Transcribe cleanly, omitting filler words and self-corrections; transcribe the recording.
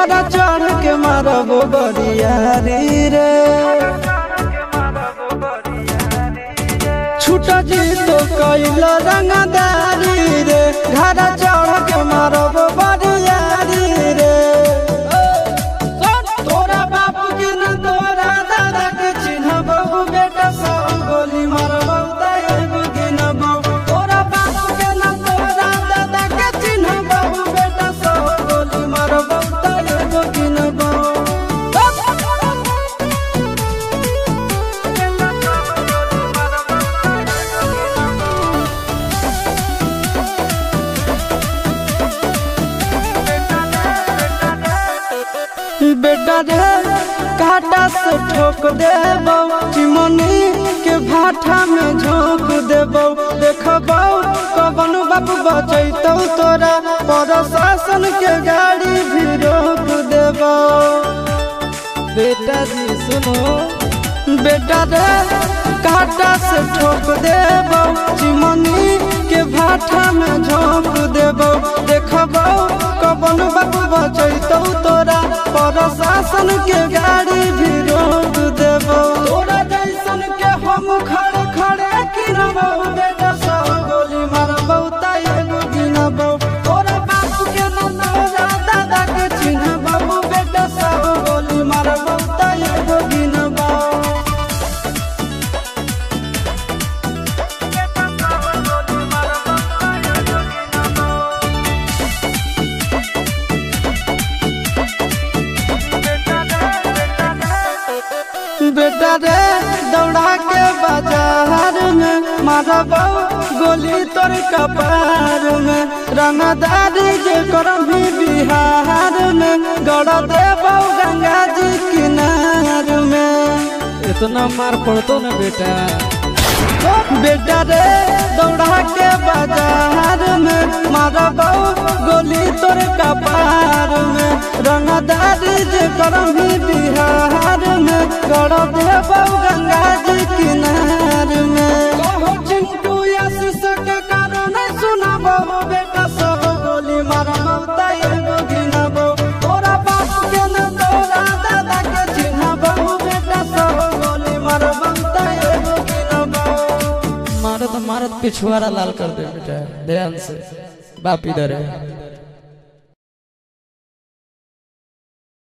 घर चढ़ के मारब बरियारी रे छूट जी तो कैल रंगदारी रे घर चढ़ के मारब बरियारी रे तोरा बाप के न तोरा दादा के चिन्हबहु बेटा सब गोली मारबहु एगो गिनबहु तोरा बाप के न तोरा दादा के चिन्हबहु बेटा सब गोली मारबहु एगो गिनबहु बेटा रे काटा से ठोक देबौ चिमनी के भाठा में झोंक देबौ देखबौ कवन बाप बचैतौ तोरा प्रशासन के गाड़ी भी रोक देबौ बेटा जी सुनो बेटा रे काटा से ठोक देबौ चिमनी के भाठा में झोंक देबौ देखबौ कवन बाप बचैतौ तोरा प्रशासन के गाड़ी भी रोक देबौ तोरा जैसन के हम खड़े खड़े गिनबौ बेटा सब गोली मारबौ एगो गिनबौ तोरा बाप के न तोरा दादा के चिन्हबौ बेटा सब गोली मारबौ एगो गिनबौ बेटा रे दौड़ा के बाजार में मारबौ गोली तोर कपार में रंगदारी जे करभी बिहार में गड़ देबौ गंगा जी किनार में इतना मार पड़तो न बेटा बेटा रे दौड़ा के बाजार में मारबौ गोली तोर कपार में रंगदारी जे करभी बिहार में गड़ देबौ गंगा जी किनार में कहो चिंटू आशीष के कारण सुनबौ बेटा सब गोली मारबौ एगो गिनबौ तोरा बाप के न तोरा दादा के चिन्हबौ बेटा सब गोली मारबौ एगो गिनबौ मारत मारत पिछुआरा लाल कर दे बेटा ध्यान से बाप इधर है।